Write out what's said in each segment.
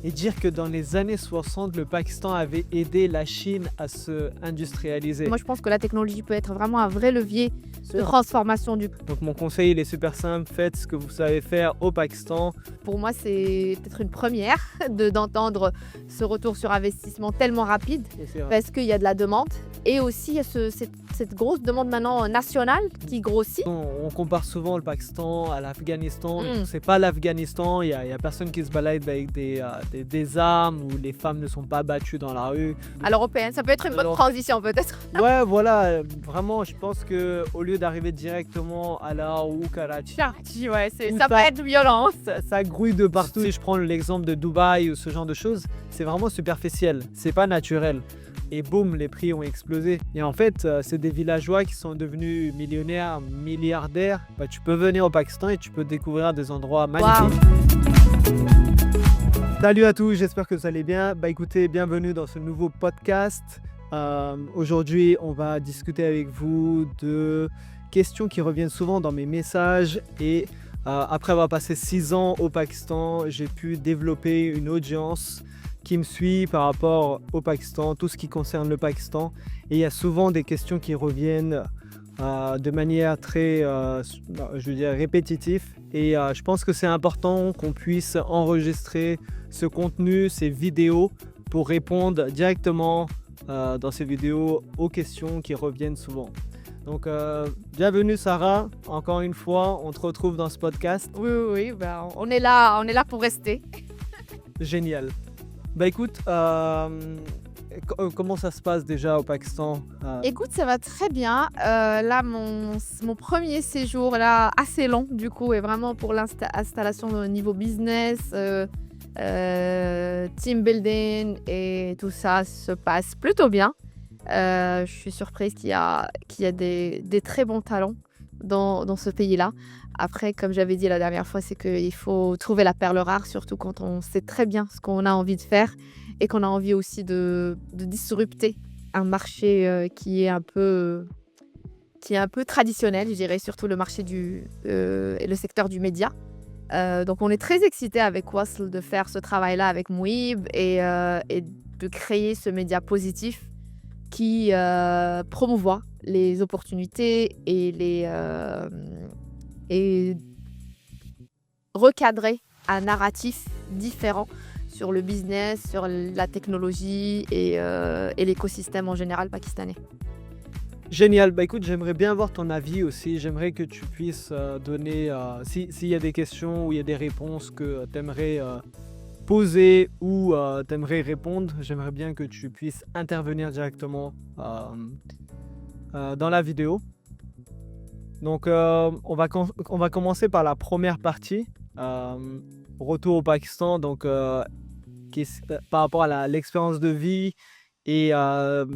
et dire que dans les années 60, le Pakistan avait aidé la Chine à se industrialiser. Moi, je pense que la technologie peut être vraiment un vrai levier de transformation du... Donc mon conseil, il est super simple, faites ce que vous savez faire au Pakistan. Pour moi, c'est peut-être une première d'entendre ce retour sur investissement tellement rapide Et c'est vrai. parce qu'il y a de la demande et aussi il y a cette grosse demande maintenant nationale qui grossit. On compare souvent le Pakistan à l'Afghanistan. Mm. C'est pas l'Afghanistan, il y a personne qui se balade avec des armes où les femmes ne sont pas battues dans la rue. À l'européenne, ça peut être une bonne Alors- transition peut-être. Ouais, voilà, vraiment, je pense qu'au lieu d'arriver directement à Lahore ou Karachi, Ouais, Ou ça peut ça- être violent. ça grouille de partout. Si je prends l'exemple de Dubaï ou ce genre de choses, c'est vraiment superficiel, c'est pas naturel. Et boum, les prix ont explosé. Et en fait, c'est des villageois qui sont devenus millionnaires, milliardaires. Bah, tu peux venir au Pakistan et tu peux découvrir des endroits magnifiques. Salut à tous, j'espère que vous allez bien. Bah écoutez, bienvenue dans ce nouveau podcast. Aujourd'hui, on va discuter avec vous de questions qui reviennent souvent dans mes messages. Et après avoir passé 6 ans au Pakistan, j'ai pu développer une audience qui me suit par rapport au Pakistan, tout ce qui concerne le Pakistan. Et il y a souvent des questions qui reviennent de manière très, je veux dire, répétitive. Et je pense que c'est important qu'on puisse enregistrer ce contenu, ces vidéos, pour répondre directement dans ces vidéos aux questions qui reviennent souvent. Donc, bienvenue Sarah, encore une fois, on te retrouve dans ce podcast. Oui, on est là pour rester. Génial. Bah écoute, comment ça se passe déjà au Pakistan? Écoute, ça va très bien. Là, mon premier séjour, là, assez long du coup, est vraiment pour l'installation au niveau business, team building et tout ça se passe plutôt bien. Je suis surprise qu'il y a des très bons talents dans ce pays-là. Après, comme j'avais dit la dernière fois, c'est qu'il faut trouver la perle rare, surtout quand on sait très bien ce qu'on a envie de faire et qu'on a envie aussi de disrupter un marché qui est un peu traditionnel, je dirais, surtout le marché et le secteur du média. Donc, on est très excités avec Wasl de faire ce travail-là avec Mouib et de créer ce média positif qui promouvoit les opportunités et recadrer un narratif différent sur le business, sur la technologie et l'écosystème en général pakistanais. Génial, bah écoute, j'aimerais bien avoir ton avis aussi, j'aimerais que tu puisses donner, s'il y a des questions ou il y a des réponses que tu aimerais poser ou tu aimerais répondre, j'aimerais bien que tu puisses intervenir directement dans la vidéo. Donc on va commencer par la première partie, retour au Pakistan, donc par rapport à l'expérience de vie et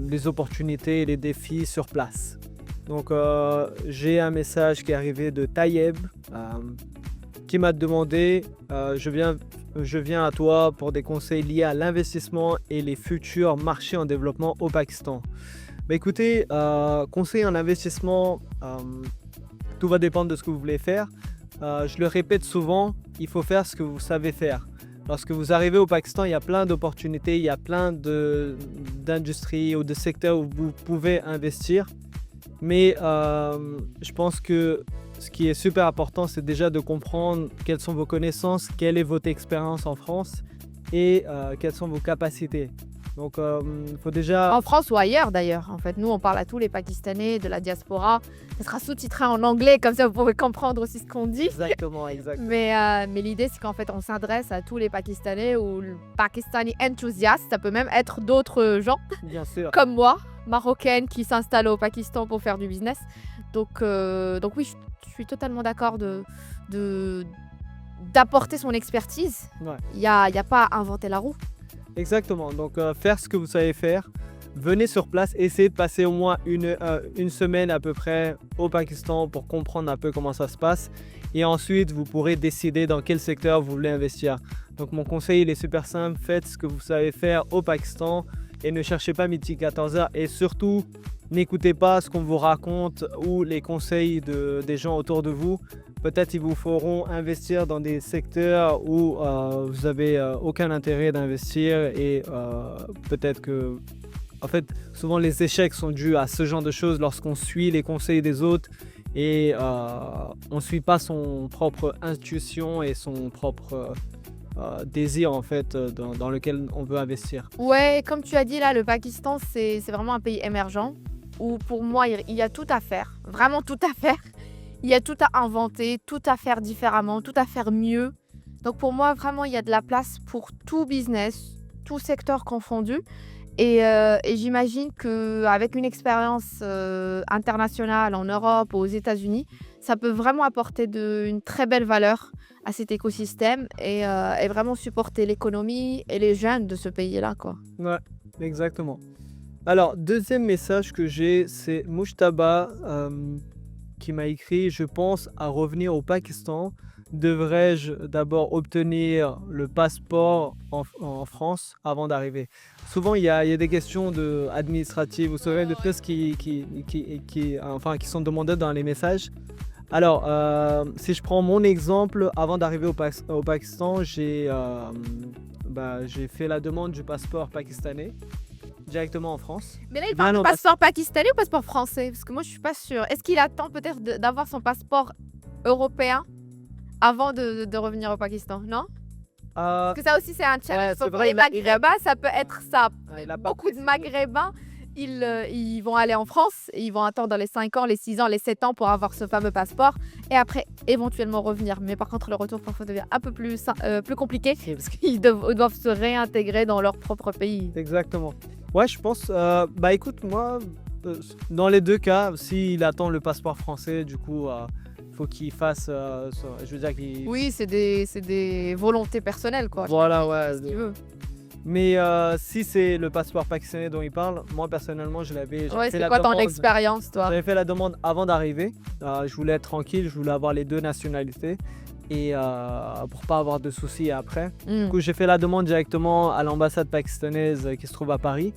les opportunités et les défis sur place. Donc j'ai un message qui est arrivé de Tayeb qui m'a demandé je viens à toi pour des conseils liés à l'investissement et les futurs marchés en développement au Pakistan. Bah écoutez, conseil en investissement, tout va dépendre de ce que vous voulez faire. Je le répète souvent, il faut faire ce que vous savez faire. Lorsque vous arrivez au Pakistan, il y a plein d'opportunités, il y a plein d'industries ou de secteurs où vous pouvez investir. Mais je pense que ce qui est super important, c'est déjà de comprendre quelles sont vos connaissances, quelle est votre expérience en France et quelles sont vos capacités. Donc, il faut déjà... En France ou ailleurs d'ailleurs. En fait, nous, on parle à tous les Pakistanais de la diaspora. Ça sera sous-titré en anglais, comme ça vous pourrez comprendre aussi ce qu'on dit. Exactement. Mais l'idée, c'est qu'en fait, on s'adresse à tous les Pakistanais ou le Pakistani enthousiastes. Ça peut même être d'autres gens, Bien sûr. comme moi, marocaine, qui s'installe au Pakistan pour faire du business. Donc oui, je suis totalement d'accord d'apporter son expertise. Ouais. Il y a pas à inventer la roue. Exactement. Donc, faire ce que vous savez faire. Venez sur place, essayez de passer au moins une semaine à peu près au Pakistan pour comprendre un peu comment ça se passe. Et ensuite, vous pourrez décider dans quel secteur vous voulez investir. Donc, mon conseil, il est super simple. Faites ce que vous savez faire au Pakistan et ne cherchez pas midi 14h. Et surtout, n'écoutez pas ce qu'on vous raconte ou les conseils des gens autour de vous. peut-être ils vous feront investir dans des secteurs où vous avez aucun intérêt d'investir et peut-être que, en fait, souvent les échecs sont dus à ce genre de choses lorsqu'on suit les conseils des autres et on ne suit pas son propre intuition et son propre désir en fait dans lequel on veut investir. Ouais, comme tu as dit là, le Pakistan, c'est vraiment un pays émergent où pour moi, il y a tout à faire, vraiment tout à faire. Il y a tout à inventer, tout à faire différemment, tout à faire mieux. Donc pour moi, vraiment, il y a de la place pour tout business, tout secteur confondu. Et j'imagine qu'avec une expérience internationale en Europe, aux États-Unis, ça peut vraiment apporter une très belle valeur à cet écosystème et vraiment supporter l'économie et les jeunes de ce pays-là, quoi. Ouais, exactement. Alors, deuxième message que j'ai, c'est Mujtaba qui m'a écrit: je pense à revenir au Pakistan. Devrais-je d'abord obtenir le passeport en France avant d'arriver? Souvent, il y a des questions administratives, vous savez, de choses enfin, qui sont demandées dans les messages. Alors, si je prends mon exemple, avant d'arriver au Pakistan, j'ai fait la demande du passeport pakistanais directement en France. Mais là, il parle de non, passeport pakistanais ou passeport français? Parce que moi, je suis pas sûre. Est-ce qu'il attend peut-être d'avoir son passeport européen avant de revenir au Pakistan? Non? Parce que ça aussi, c'est un challenge. ouais, c'est Pour vrai, les Maghrébins, ça peut être ça. il a pas Beaucoup de Maghrébins, ils vont aller en France et ils vont attendre les 5 ans, les 6 ans, les 7 ans pour avoir ce fameux passeport et après éventuellement revenir. Mais par contre, le retour parfois devient un peu plus compliqué parce qu'ils doivent se réintégrer dans leur propre pays. Exactement. Ouais, je pense. Bah écoute, moi, dans les deux cas, s'il attend le passeport français, du coup, faut qu'il fasse. Je veux dire qu'il. Oui, c'est des volontés personnelles, quoi. Voilà, ouais. Ce qu'il veut. Mais si c'est le passeport pakistanais dont il parle, moi personnellement, j'avais Ouais, fait c'est la quoi ton demande. expérience, toi? J'avais fait la demande avant d'arriver. Je voulais être tranquille, je voulais avoir les deux nationalités et pour pas avoir de soucis après. Du coup, j'ai fait la demande directement à l'ambassade pakistanaise qui se trouve à Paris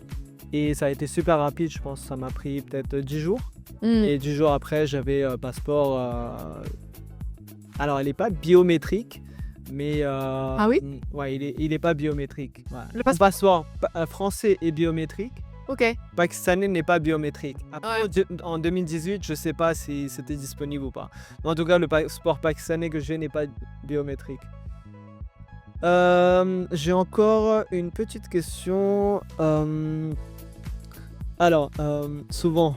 et ça a été super rapide. Je pense que ça m'a pris peut-être 10 jours. Et 10 jours après, j'avais passeport. Alors, il n'est pas biométrique, mais Ah oui? ouais, il est pas biométrique. Ouais. Le Mon passeport français est biométrique. Ok. Pakistanais n'est pas biométrique. Après, en 2018, je ne sais pas si c'était disponible ou pas. Mais en tout cas, le passeport pakistanais que j'ai n'est pas biométrique. J'ai encore une petite question. Alors, souvent,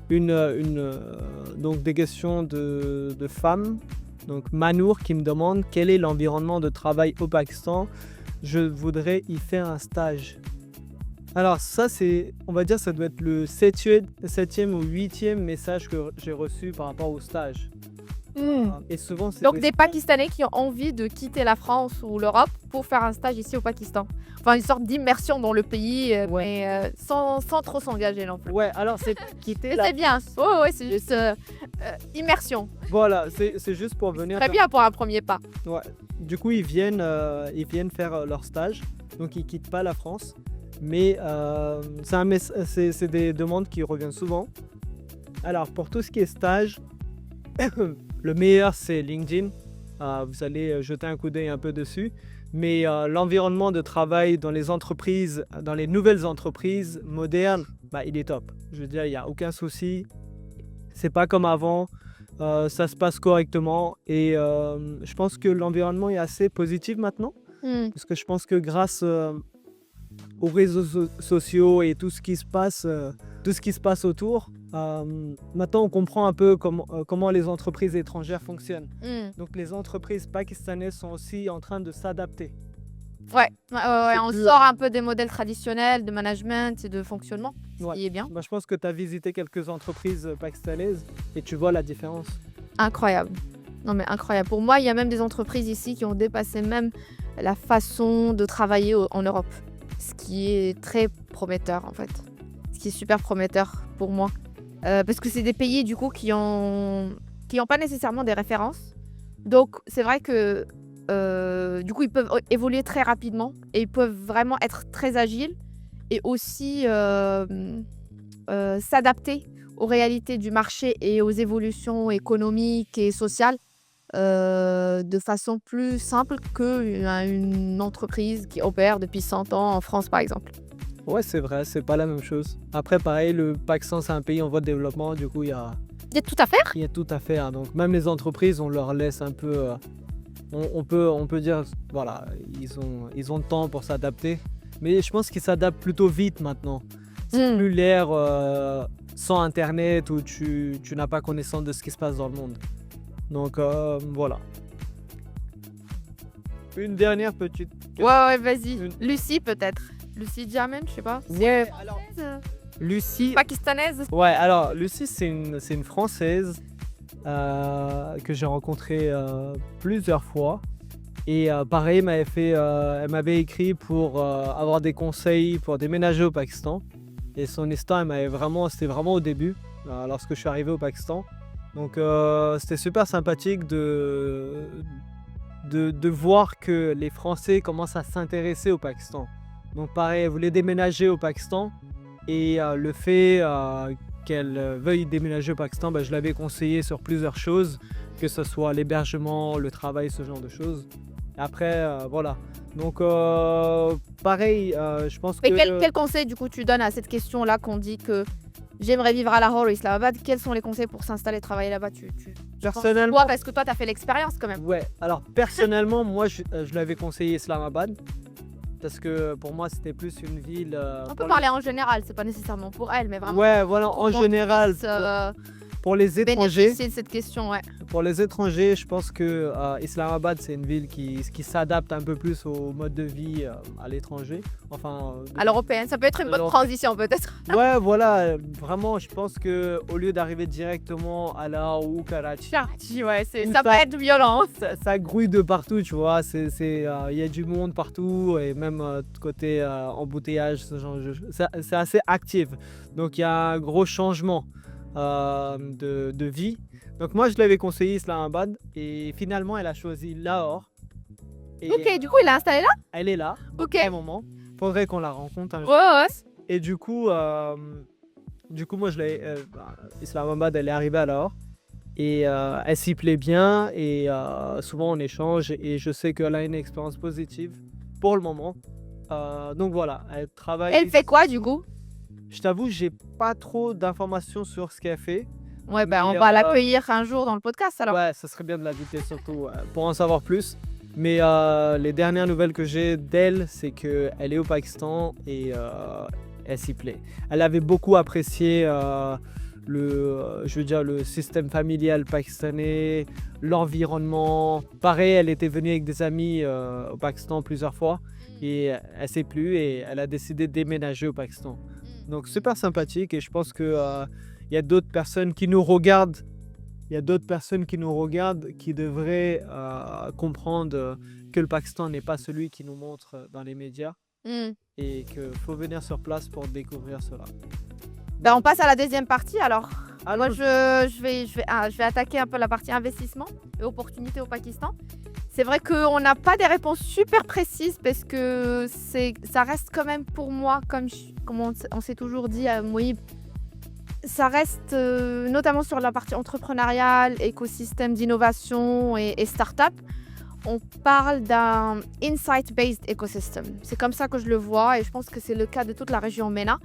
donc des questions de femmes. Donc Manour qui me demande quel est l'environnement de travail au Pakistan. Je voudrais y faire un stage. Alors ça, on va dire, ça doit être le 7e ou 8e message que j'ai reçu par rapport au stage. Et souvent, c'est Donc des Pakistanais qui ont envie de quitter la France ou l'Europe pour faire un stage ici au Pakistan. Enfin, une sorte d'immersion dans le pays, mais sans trop s'engager non plus. Ouais, alors c'est quitter Mais c'est bien. Ouais, c'est juste immersion. Voilà, c'est juste pour venir. Très bien pour un premier pas. Ouais. Du coup, ils viennent faire leur stage. Donc, ils quittent pas la France. Mais c'est des demandes qui reviennent souvent. Alors, pour tout ce qui est stage, le meilleur, c'est LinkedIn. Vous allez jeter un coup d'œil un peu dessus. Mais l'environnement de travail dans les entreprises, dans les nouvelles entreprises modernes, il est top. Je veux dire, il n'y a aucun souci. C'est pas comme avant. Ça se passe correctement. Et je pense que l'environnement est assez positif maintenant. Parce que je pense que grâce aux réseaux sociaux et tout ce qui se passe autour, maintenant on comprend un peu comment les entreprises étrangères fonctionnent. Donc les entreprises pakistanaises sont aussi en train de s'adapter. Ouais, on sort un peu des modèles traditionnels de management et de fonctionnement, ce qui est bien. Je pense que tu as visité quelques entreprises pakistanaises et tu vois la différence. Incroyable. Non mais incroyable. Pour moi, il y a même des entreprises ici qui ont dépassé même la façon de travailler en Europe. Ce qui est très prometteur en fait. Ce qui est super prometteur pour moi. Parce que c'est des pays du coup qui ont pas nécessairement des références. Donc c'est vrai que du coup ils peuvent évoluer très rapidement et ils peuvent vraiment être très agiles et aussi s'adapter aux réalités du marché et aux évolutions économiques et sociales de façon plus simple qu'une entreprise qui opère depuis 100 ans en France, par exemple. Ouais, c'est vrai, c'est pas la même chose. Après, pareil, le Pakistan, c'est un pays en voie de développement, du coup, Il y a tout à faire. il y a tout à faire. Donc, même les entreprises, on leur laisse un peu. On peut dire, voilà, ils ont le temps pour s'adapter. Mais je pense qu'ils s'adaptent plutôt vite maintenant. C'est Mm. plus l'ère sans Internet où tu n'as pas connaissance de ce qui se passe dans le monde. Donc, voilà. Une dernière petite. Ouais, vas-y. Une- Lucie, peut-être. Lucie Diamond, je sais pas. Ouais, alors, Euh, Lucie. Pakistanaise. Ouais, alors Lucie, c'est une Française que j'ai rencontrée plusieurs fois. Et pareil, elle m'avait écrit pour avoir des conseils pour déménager au Pakistan. Et son histoire, c'était vraiment au début, lorsque je suis arrivé au Pakistan. Donc c'était super sympathique de voir que les Français commencent à s'intéresser au Pakistan. Donc pareil, elle voulait déménager au Pakistan. Et le fait qu'elle veuille déménager au Pakistan, je l'avais conseillé sur plusieurs choses, que ce soit l'hébergement, le travail, ce genre de choses. Après, voilà. Donc, pareil, je pense Et que... quel conseil, du coup, tu donnes à cette question-là qu'on dit que j'aimerais vivre à Lahore ou Islamabad? Quels sont les conseils pour s'installer et travailler là-bas? Tu Personnellement, toi, parce que toi, tu as fait l'expérience quand même. ouais. Alors, personnellement, moi, je l'avais conseillé Islamabad. Parce que pour moi, c'était plus une ville... On peut parler en général, c'est pas nécessairement pour elle, mais vraiment. Ouais, voilà, en qu'on général, puisse, pour les étrangers... bénéficier de cette question, ouais. Pour les étrangers, je pense que Islamabad, c'est une ville qui s'adapte un peu plus au mode de vie à l'étranger. Enfin, À l'européenne, ça peut être une bonne Alors- transition, peut-être. ouais, voilà, vraiment, je pense que au lieu d'arriver directement à Lahore ou Karachi, Ouais, Une ça peut fois- être violent. ça grouille de partout, tu vois. Il y a du monde partout et même côté embouteillage, ce genre c'est assez actif. Donc il y a un gros changement de vie. Donc moi, je l'avais conseillé Islamabad et finalement, elle a choisi Lahore. Et Ok, du coup, il est installé là? elle est là, Ok. à un moment. Faudrait qu'on la rencontre un jour. Ouais. Et du coup, moi, Islamabad, elle est arrivée à Lahore. Et elle s'y plaît bien. Et souvent, on échange. Et je sais qu'elle a une expérience positive pour le moment. Donc voilà, elle travaille. Elle fait quoi, du coup? Je t'avoue, j'ai pas trop d'informations sur ce qu'elle fait. Ouais, on Mais, va l'accueillir un jour dans le podcast, alors. Ouais, ça serait bien de l'inviter surtout pour en savoir plus. Mais les dernières nouvelles que j'ai d'elle, c'est qu'elle est au Pakistan et elle s'y plaît. Elle avait beaucoup apprécié le système familial pakistanais, l'environnement. Pareil, elle était venue avec des amis au Pakistan plusieurs fois et elle s'est plu et elle a décidé de déménager au Pakistan. Donc super sympathique et je pense que il y a d'autres personnes qui nous regardent. Il y a d'autres personnes qui nous regardent qui devraient comprendre que le Pakistan n'est pas celui qui nous montre dans les médias Hmm. et qu'il faut venir sur place pour découvrir cela. On passe à la deuxième partie, alors. Alors, Moi, je vais attaquer un peu la partie investissement et opportunités au Pakistan. C'est vrai qu'on n'a pas des réponses super précises parce que ça reste quand même pour moi, comme on s'est toujours dit à Moïb, ça reste notamment sur la partie entrepreneuriale, écosystème d'innovation et start-up. On parle d'un insight-based ecosystem. C'est comme ça que je le vois et je pense que c'est le cas de toute la région MENA.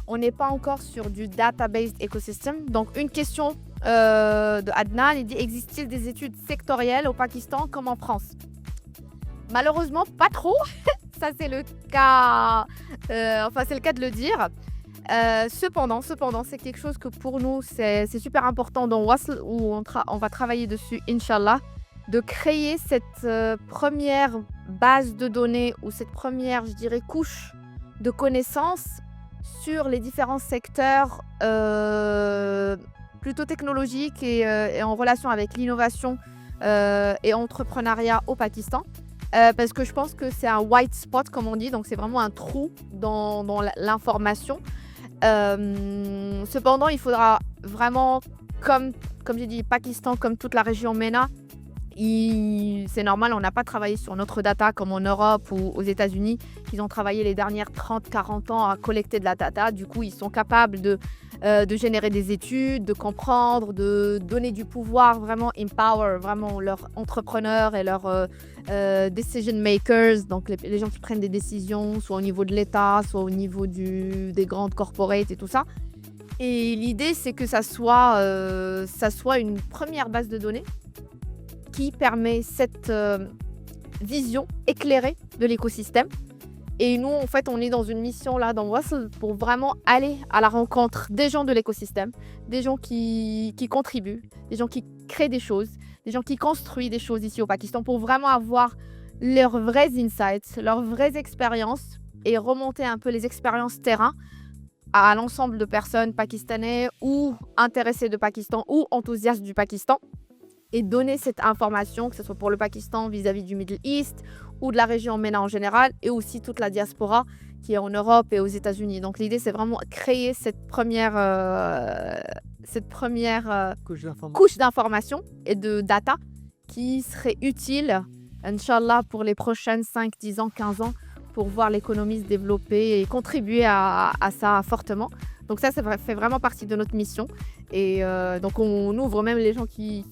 On n'est pas encore sur du data-based ecosystem. Donc, une question de Adnan, il dit: existe-t-il des études sectorielles au Pakistan comme en France? Malheureusement, pas trop. Ça, c'est le cas. C'est le cas de le dire. Cependant, c'est quelque chose que pour nous, c'est super important dans Wasl, où on va travailler dessus, Inch'Allah, de créer cette première base de données ou cette première, je dirais, couche de connaissances sur les différents secteurs plutôt technologiques et en relation avec l'innovation et entrepreneuriat au Pakistan. Parce que je pense que c'est un white spot, comme on dit, donc c'est vraiment un trou dans l'information. Cependant, il faudra vraiment, comme j'ai dit, Pakistan, comme toute la région MENA, c'est normal, on n'a pas travaillé sur notre data comme en Europe ou aux États-Unis, qu'ils ont travaillé les dernières 30-40 ans à collecter de la data. Du coup, ils sont capables de de générer des études, de comprendre, de donner du pouvoir, vraiment empower vraiment leurs entrepreneurs et leurs decision makers, donc les gens qui prennent des décisions, soit au niveau de l'État, soit au niveau des grandes corporates et tout ça. Et l'idée, c'est que ça soit une première base de données qui permet cette vision éclairée de l'écosystème. Et nous, en fait, on est dans une mission là dans Wassel pour vraiment aller à la rencontre des gens de l'écosystème, des gens qui contribuent, des gens qui créent des choses, des gens qui construisent des choses ici au Pakistan pour vraiment avoir leurs vrais insights, leurs vraies expériences et remonter un peu les expériences terrain à l'ensemble de personnes pakistanais ou intéressées de Pakistan ou enthousiastes du Pakistan et donner cette information, que ce soit pour le Pakistan vis-à-vis du Middle East ou de la région MENA en général et aussi toute la diaspora qui est en Europe et aux États-Unis. Donc l'idée, c'est vraiment créer cette première couche d'information et de data qui serait utile, Inch'Allah, pour les prochaines 5, 10 ans, 15 ans, pour voir l'économie se développer et contribuer à ça fortement. Donc ça fait vraiment partie de notre mission. Et donc on ouvre même les gens qui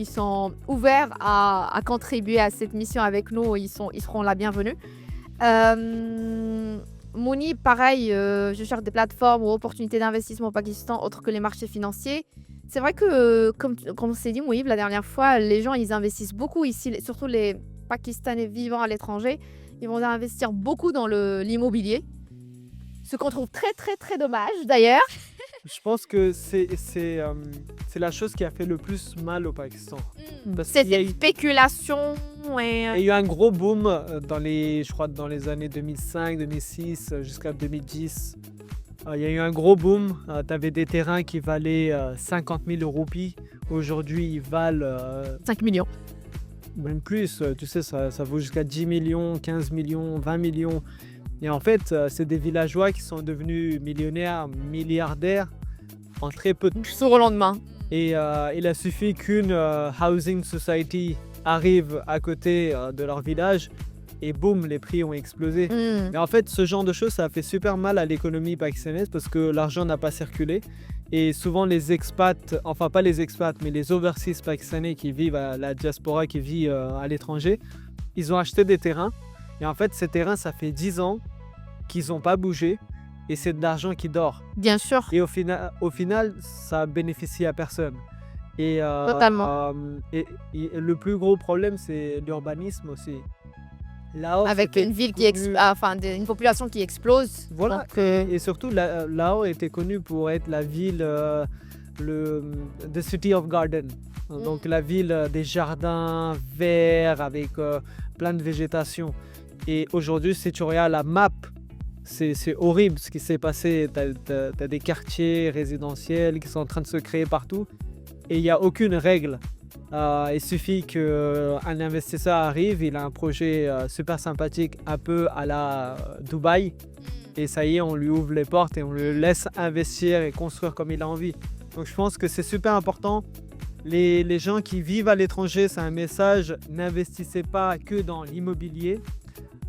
sont ouverts à contribuer à cette mission avec nous, ils seront la bienvenue. Mouni, pareil, je cherche des plateformes ou opportunités d'investissement au Pakistan autres que les marchés financiers. C'est vrai que, comme on s'est dit, Mouhib, la dernière fois, les gens, ils investissent beaucoup ici, surtout les Pakistanais vivant à l'étranger. Ils vont investir beaucoup dans l'immobilier, ce qu'on trouve très, très, très dommage d'ailleurs. Je pense que c'est la chose qui a fait le plus mal au Pakistan. Parce C'est qu'il y a cette eu, spéculation il y a eu un gros boom dans les années 2005, 2006 jusqu'à 2010. Il y a eu un gros boom. Tu avais des terrains qui valaient 50 000 roupies. Aujourd'hui, ils valent 5 millions. même plus. Tu sais, ça vaut jusqu'à 10 millions, 15 millions, 20 millions. Et en fait, c'est des villageois qui sont devenus millionnaires, milliardaires en très peu de temps. Du jour au lendemain. Et il a suffi qu'une housing society arrive à côté de leur village et boum, les prix ont explosé. Mais en fait, ce genre de choses, ça a fait super mal à l'économie pakistanaise parce que l'argent n'a pas circulé. Et souvent, les expats, enfin pas les expats, mais les overseas pakistanais qui vivent à la diaspora, qui vit à l'étranger, ils ont acheté des terrains. Et en fait, ces terrains, ça fait 10 ans qu'ils n'ont pas bougé. Et c'est de l'argent qui dort. Bien sûr. Et au final, ça bénéficie à personne. Et, Totalement. Et le plus gros problème, c'est l'urbanisme aussi. Lahore, Avec c'était une ville connu- une population qui explose. Voilà. Donc, Et surtout, Lahore était connue pour être la ville, the city of garden. Donc la ville des jardins verts avec plein de végétation. Et aujourd'hui, si tu regardes la map, c'est horrible ce qui s'est passé. T'as des quartiers résidentiels qui sont en train de se créer partout et il n'y a aucune règle. Il suffit qu'un investisseur arrive, il a un projet super sympathique, un peu à la Dubaï, et ça y est, on lui ouvre les portes et on le laisse investir et construire comme il a envie. Donc je pense que c'est super important. Les gens qui vivent à l'étranger, c'est un message, n'investissez pas que dans l'immobilier.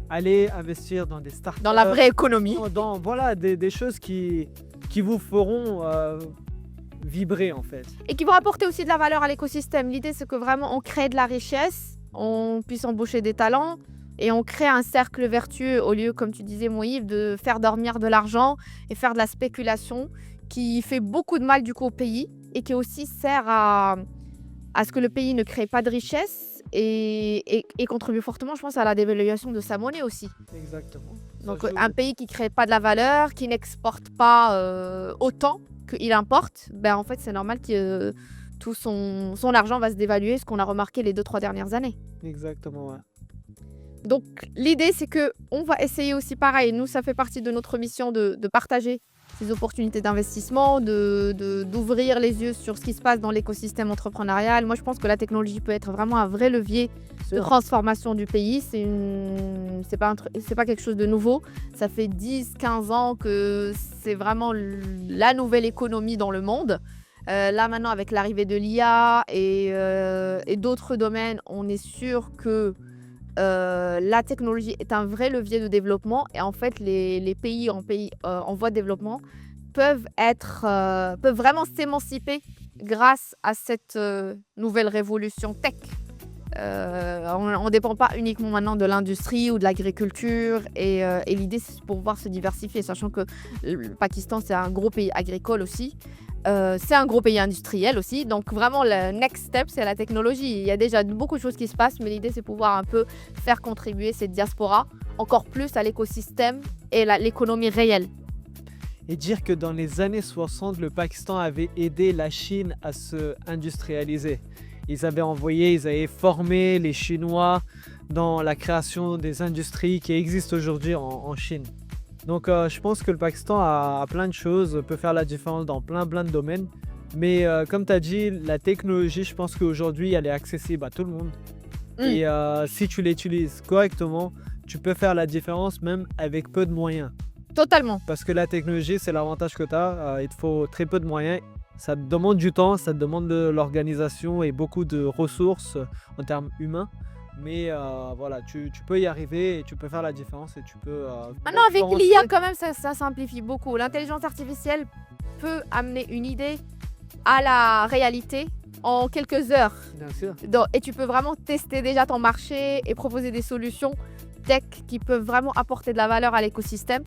Allez investir dans des startups. dans la vraie économie. Voilà, des choses qui vous feront vibrer en fait. Et qui vont apporter aussi de la valeur à l'écosystème. L'idée, c'est que vraiment, on crée de la richesse, on puisse embaucher des talents et on crée un cercle vertueux au lieu, comme tu disais, Moïse, de faire dormir de l'argent et faire de la spéculation qui fait beaucoup de mal du coup au pays et qui aussi sert à ce que le pays ne crée pas de richesse et contribue fortement, je pense, à la dévaluation de sa monnaie aussi. Exactement. Donc Ça joue. un pays qui ne crée pas de la valeur, qui n'exporte pas autant qu'il importe, ben, en fait c'est normal que tout son argent va se dévaluer, ce qu'on a remarqué les 2-3 dernières années. Exactement, ouais. Donc l'idée c'est que on va essayer aussi pareil, nous ça fait partie de notre mission de partager ces opportunités d'investissement, d'ouvrir les yeux sur ce qui se passe dans l'écosystème entrepreneurial. Moi je pense que la technologie peut être vraiment un vrai levier de transformation du pays. C'est pas quelque chose de nouveau. Ça fait 10-15 ans que c'est vraiment la nouvelle économie dans le monde. Là maintenant avec l'arrivée de l'IA et d'autres domaines, on est sûr que la technologie est un vrai levier de développement et en fait les pays en voie de développement peuvent vraiment s'émanciper grâce à cette nouvelle révolution tech. On ne dépend pas uniquement maintenant de l'industrie ou de l'agriculture et l'idée c'est de pouvoir se diversifier, sachant que le Pakistan c'est un gros pays agricole aussi. C'est un gros pays industriel aussi, donc vraiment le next step c'est la technologie. Il y a déjà beaucoup de choses qui se passent, mais l'idée c'est de pouvoir un peu faire contribuer cette diaspora encore plus à l'écosystème et l'économie réelle. Et dire que dans les années 60, le Pakistan avait aidé la Chine à se industrialiser. Ils avaient formé les Chinois dans la création des industries qui existent aujourd'hui en Chine. Donc je pense que le Pakistan a plein de choses, peut faire la différence dans plein de domaines. Mais comme tu as dit, la technologie, je pense qu'aujourd'hui, elle est accessible à tout le monde. Et si tu l'utilises correctement, tu peux faire la différence même avec peu de moyens. Totalement. Parce que la technologie, c'est l'avantage que tu as. Il te faut très peu de moyens. Ça te demande du temps, ça te demande de l'organisation et beaucoup de ressources en termes humains. Mais voilà, tu peux y arriver et tu peux faire la différence et tu peux... Maintenant, avec l'IA, quand même, ça simplifie beaucoup. L'intelligence artificielle peut amener une idée à la réalité en quelques heures. Bien sûr. Et tu peux vraiment tester déjà ton marché et proposer des solutions tech qui peuvent vraiment apporter de la valeur à l'écosystème.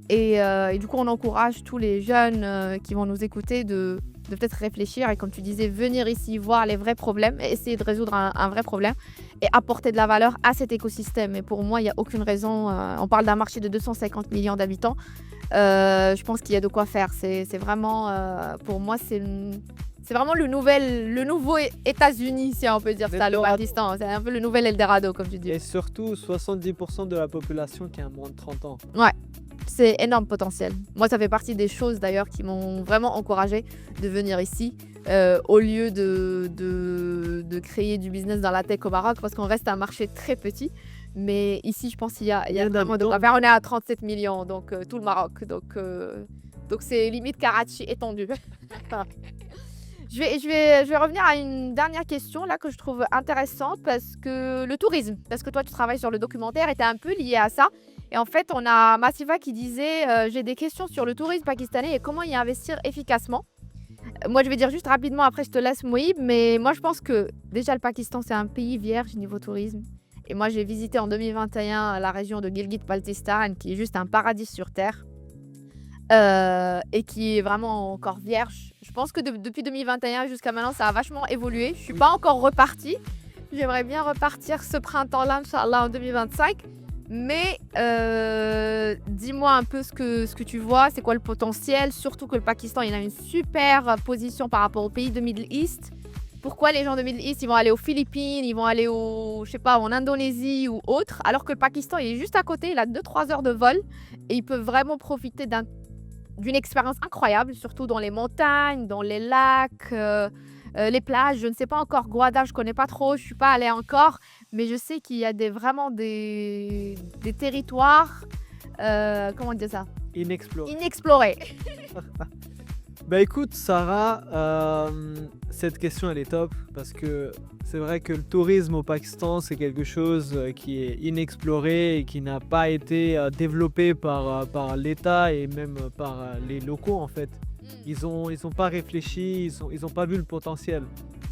Et du coup, on encourage tous les jeunes qui vont nous écouter de peut-être réfléchir et comme tu disais, venir ici voir les vrais problèmes et essayer de résoudre un vrai problème et apporter de la valeur à cet écosystème. Et pour moi, il n'y a aucune raison. On parle d'un marché de 250 millions d'habitants. Je pense qu'il y a de quoi faire. C'est vraiment, pour moi, c'est vraiment le nouveau États-Unis, si on peut dire ça, le Pakistan. C'est un peu le nouvel Eldorado, comme tu dis. Et surtout, 70% de la population qui a moins de 30 ans. Ouais. C'est énorme potentiel. Moi, ça fait partie des choses d'ailleurs qui m'ont vraiment encouragée de venir ici au lieu de créer du business dans la tech au Maroc parce qu'on reste un marché très petit. Mais ici, je pense qu'il y a vraiment de quoi faire. On est à 37 millions, donc tout le Maroc. Donc c'est limite Karachi étendu. Je vais revenir à une dernière question là que je trouve intéressante parce que le tourisme, parce que toi tu travailles sur le documentaire et tu es un peu lié à ça. Et en fait, on a Massiva qui disait j'ai des questions sur le tourisme pakistanais et comment y investir efficacement. Moi, je vais dire juste rapidement, après je te laisse Moïb, mais moi je pense que déjà le Pakistan c'est un pays vierge niveau tourisme. Et moi j'ai visité en 2021 la région de Gilgit-Baltistan qui est juste un paradis sur terre. Et qui est vraiment encore vierge. Je pense que depuis 2021 jusqu'à maintenant, ça a vachement évolué. Je suis pas encore repartie. J'aimerais bien repartir ce printemps-là, Inch'Allah, en 2025. Mais dis-moi un peu ce que tu vois, c'est quoi le potentiel, surtout que le Pakistan, il a une super position par rapport aux pays de Middle East. Pourquoi les gens de Middle East, ils vont aller aux Philippines, ils vont aller en Indonésie ou autre, alors que le Pakistan, il est juste à côté, il a 2-3 heures de vol et ils peuvent vraiment profiter d'une expérience incroyable, surtout dans les montagnes, dans les lacs, les plages. Je ne sais pas encore, Gouada, je ne connais pas trop, je ne suis pas allée encore, mais je sais qu'il y a vraiment des territoires, comment dire ça ? Inexplorés. Bah écoute Sarah, cette question elle est top parce que c'est vrai que le tourisme au Pakistan c'est quelque chose qui est inexploré et qui n'a pas été développé par l'État et même par les locaux en fait. Ils ont pas réfléchi, ils ont pas vu le potentiel.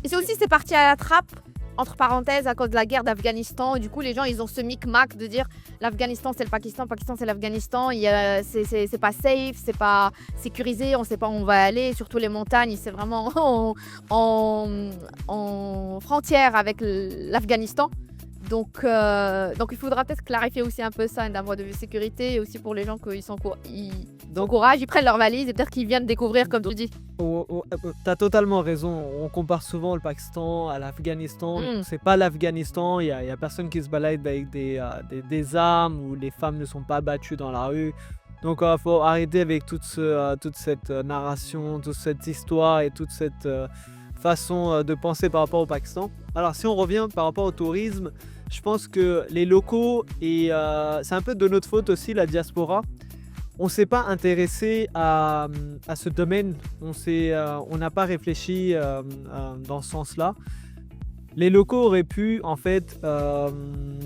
Et c'est parti à la trappe, entre parenthèses, à cause de la guerre d'Afghanistan. Du coup, les gens, ils ont ce micmac de dire l'Afghanistan, c'est le Pakistan c'est l'Afghanistan. C'est pas safe, c'est pas sécurisé, on sait pas où on va aller. Surtout les montagnes, c'est vraiment en frontière avec l'Afghanistan. Donc il faudra peut-être clarifier aussi un peu ça d'un point de vue sécurité et aussi pour les gens qu'ils s'encouragent, ils prennent leur valise et peut-être qu'ils viennent découvrir comme tu dis. T'as totalement raison, on compare souvent le Pakistan à l'Afghanistan, c'est pas l'Afghanistan, il y a personne qui se balade avec des armes où les femmes ne sont pas battues dans la rue. Donc il faut arrêter avec toute cette narration, toute cette histoire et toute cette façon de penser par rapport au Pakistan. Alors si on revient par rapport au tourisme, je pense que les locaux, et c'est un peu de notre faute aussi, la diaspora, on ne s'est pas intéressé à ce domaine, on n'a pas réfléchi dans ce sens-là. Les locaux auraient pu en fait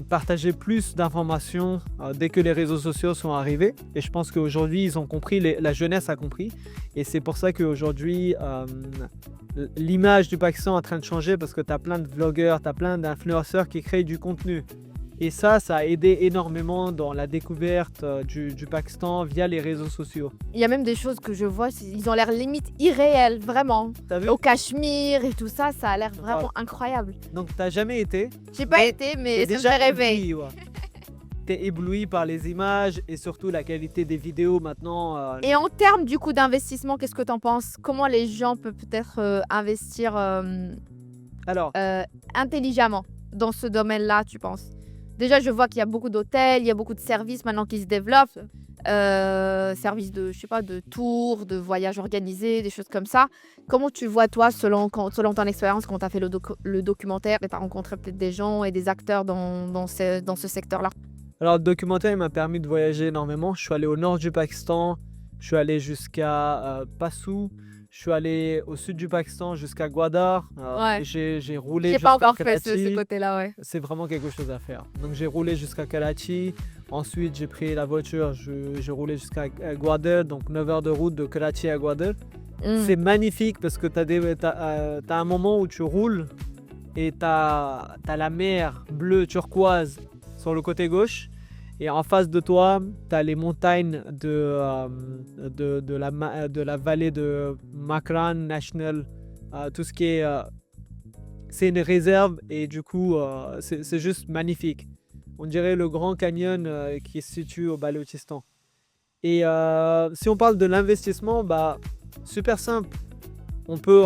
partager plus d'informations dès que les réseaux sociaux sont arrivés. Et je pense qu'aujourd'hui, ils ont compris, la jeunesse a compris. Et c'est pour ça qu'aujourd'hui, l'image du Pakistan est en train de changer parce que tu as plein de vlogueurs, tu as plein d'influenceurs qui créent du contenu. Et ça a aidé énormément dans la découverte du Pakistan via les réseaux sociaux. Il y a même des choses que je vois, ils ont l'air limite irréels, vraiment. T'as vu? Au Cachemire et tout ça, ça a l'air vraiment incroyable. Donc t'as jamais été? J'ai pas été, mais T'es j'ai rêvé. ébloui, ouais. T'es ébloui par les images et surtout la qualité des vidéos maintenant. Et en termes du coup d'investissement, qu'est-ce que tu en penses? Comment les gens peuvent peut-être investir Alors, intelligemment dans ce domaine-là, tu penses? Déjà, je vois qu'il y a beaucoup d'hôtels, il y a beaucoup de services maintenant qui se développent. Services de, je sais pas, de tours, de voyages organisés, des choses comme ça. Comment tu vois, toi, selon ton expérience, quand tu as fait le documentaire et tu as rencontré peut-être des gens et des acteurs dans ce secteur-là? Alors, le documentaire il m'a permis de voyager énormément. Je suis allé au nord du Pakistan, je suis allé jusqu'à Passou, je suis allé au sud du Pakistan jusqu'à Gwadar. Ouais. J'ai roulé J'ai pas jusqu'à encore fait ce Karachi. côté-là, ouais. C'est vraiment quelque chose à faire. Donc j'ai roulé jusqu'à Karachi. Ensuite, j'ai pris la voiture, j'ai roulé jusqu'à Gwadar, donc 9 heures de route de Karachi à Gwadar. C'est magnifique parce que t'as un moment où tu roules et t'as la mer bleue turquoise sur le côté gauche. Et en face de toi, t'as les montagnes de la vallée de Makran National. Tout ce qui est... c'est une réserve et du coup, c'est juste magnifique. On dirait le Grand Canyon qui se situe au Baloutchistan. Et si on parle de l'investissement, bah, super simple. On peut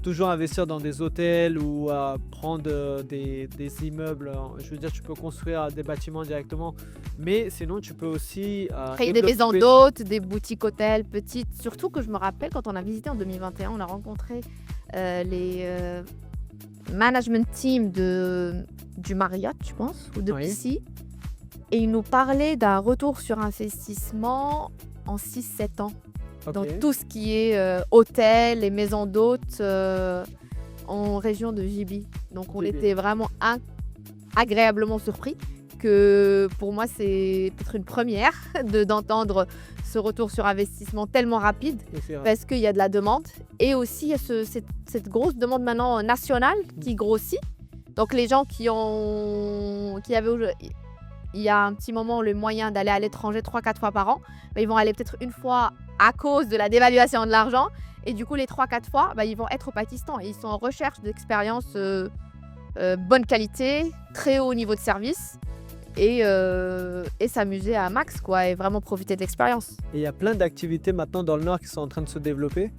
toujours investir dans des hôtels ou prendre des immeubles. Je veux dire, tu peux construire des bâtiments directement. Mais sinon, tu peux aussi... Créer des maisons d'hôtes, des boutiques hôtels petites. Surtout que je me rappelle, quand on a visité en 2021, on a rencontré les management team du Marriott, je pense, ou de Oui. PC. Et ils nous parlaient d'un retour sur investissement en 6-7 ans. Dans Ok. tout ce qui est hôtel et maisons d'hôtes en région de JB. Donc on JB. était vraiment agréablement surpris que pour moi c'est peut-être une première d'entendre ce retour sur investissement tellement rapide Et c'est vrai. parce qu'il y a de la demande et aussi il y a cette grosse demande maintenant nationale qui grossit. Donc les gens qui avaient il y a un petit moment le moyen d'aller à l'étranger 3-4 fois par an, bah, ils vont aller peut-être une fois à cause de la dévaluation de l'argent. Et du coup, les 3-4 fois, bah, ils vont être au Pakistan. Et ils sont en recherche d'expériences bonne qualité, très haut niveau de service. Et s'amuser à max, quoi. Et vraiment profiter de l'expérience. Et il y a plein d'activités maintenant dans le nord qui sont en train de se développer.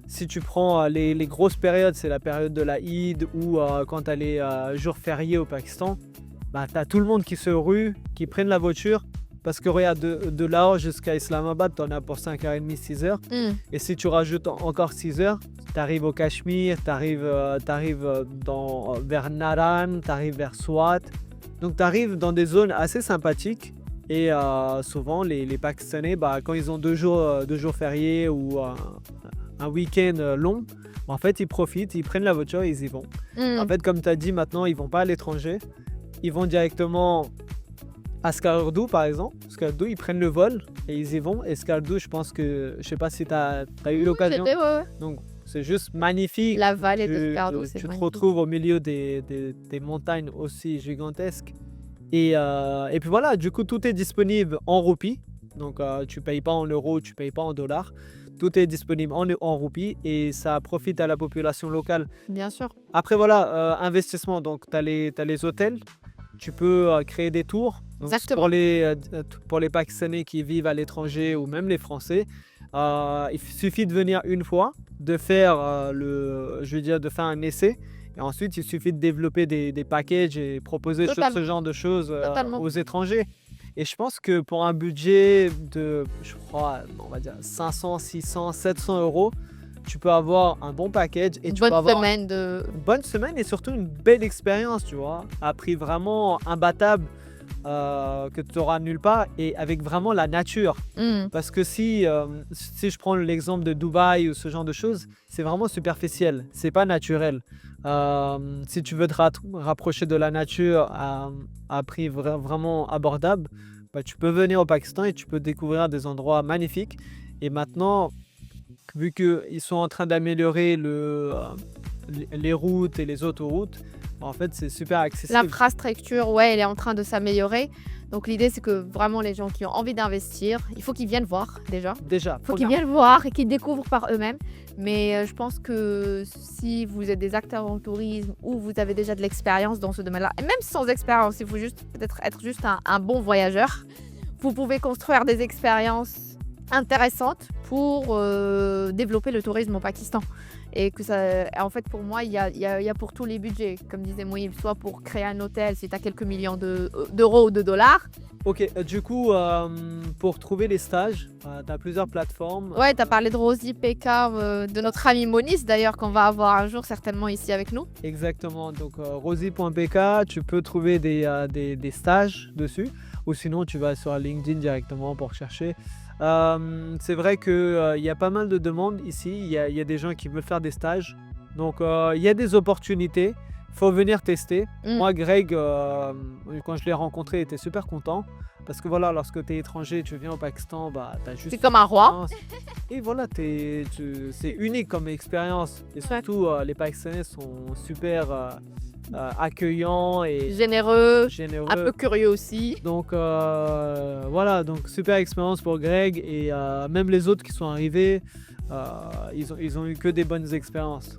Si tu prends les grosses périodes, c'est la période de la Eid ou quand tu as les jours fériés au Pakistan, bah, tu as tout le monde qui se rue, qui prennent la voiture. Parce que regarde, de Lahore jusqu'à Islamabad, tu en as pour 5h30, 6h. Et si tu rajoutes encore 6h, tu arrives au Cachemire, tu arrives vers Naran, tu arrives vers Swat. Donc tu arrives dans des zones assez sympathiques. Et souvent, les Pakistanais, bah, quand ils ont 2 jours fériés ou un week-end long, bah, en fait, ils profitent, ils prennent la voiture et ils y vont. En fait, comme tu as dit, maintenant, ils ne vont pas à l'étranger. Ils vont directement à Skardu, par exemple. Skardu, ils prennent le vol et ils y vont. Et Skardu, je pense que, je sais pas si tu as eu l'occasion. Ouais. Donc, c'est juste magnifique. La vallée de Skardu, c'est Tu te magnifique. retrouves au milieu des montagnes aussi gigantesques. Et puis voilà, du coup, tout est disponible en roupies. Donc, tu payes pas en euros, tu payes pas en dollars. Tout est disponible en roupies et ça profite à la population locale. Bien sûr. Après, voilà, investissement. Donc, tu as les hôtels. Tu peux créer des tours. Donc, Exactement. pour les Pakistanais qui vivent à l'étranger ou même les Français, il suffit de venir une fois, de faire, de faire un essai. Et ensuite, il suffit de développer des packages et proposer ce genre de choses Totalement. aux étrangers. Et je pense que pour un budget de, je crois, on va dire 500, 600, 700 euros, tu peux avoir un bon package et tu peux avoir semaine de... une bonne semaine et surtout une belle expérience, tu vois, à prix vraiment imbattable que tu n'auras nulle part et avec vraiment la nature. Parce que si je prends l'exemple de Dubaï ou ce genre de choses, c'est vraiment superficiel, c'est pas naturel. Si tu veux te rapprocher de la nature à prix vraiment abordable, bah, tu peux venir au Pakistan et tu peux découvrir des endroits magnifiques. Et maintenant, vu qu'ils sont en train d'améliorer les routes et les autoroutes, en fait, c'est super accessible. L'infrastructure, ouais, elle est en train de s'améliorer. Donc l'idée, c'est que vraiment les gens qui ont envie d'investir, il faut qu'ils viennent voir déjà. Déjà, Il faut qu'ils viennent voir et qu'ils découvrent par eux-mêmes. Mais je pense que si vous êtes des acteurs en tourisme ou vous avez déjà de l'expérience dans ce domaine-là, et même sans expérience, il faut juste peut-être être juste un bon voyageur, vous pouvez construire des expériences intéressantes pour développer le tourisme au Pakistan. Et que ça, en fait, pour moi, il y a pour tous les budgets, comme disait Moïse, soit pour créer un hôtel si tu as quelques millions d'euros ou de dollars. Ok, du coup, pour trouver les stages, tu as plusieurs plateformes. Ouais, tu as parlé de Rosie PK, de notre ami Monis d'ailleurs, qu'on va avoir un jour certainement ici avec nous. Exactement, donc rosie.pk, tu peux trouver des stages dessus, ou sinon tu vas sur LinkedIn directement pour chercher. C'est vrai qu'il y a pas mal de demandes ici, il y a des gens qui veulent faire des stages, donc il y a des opportunités, faut venir tester. Moi, Greg, quand je l'ai rencontré, il était super content, parce que voilà, lorsque tu es étranger, tu viens au Pakistan, bah, tu as juste... C'est comme un roi. Et voilà, c'est unique comme expérience, et surtout les Pakistanais sont super... accueillant et généreux, généreux. Un peu curieux aussi. Donc voilà, donc super expérience pour Greg et même les autres qui sont arrivés, ils ont eu que des bonnes expériences.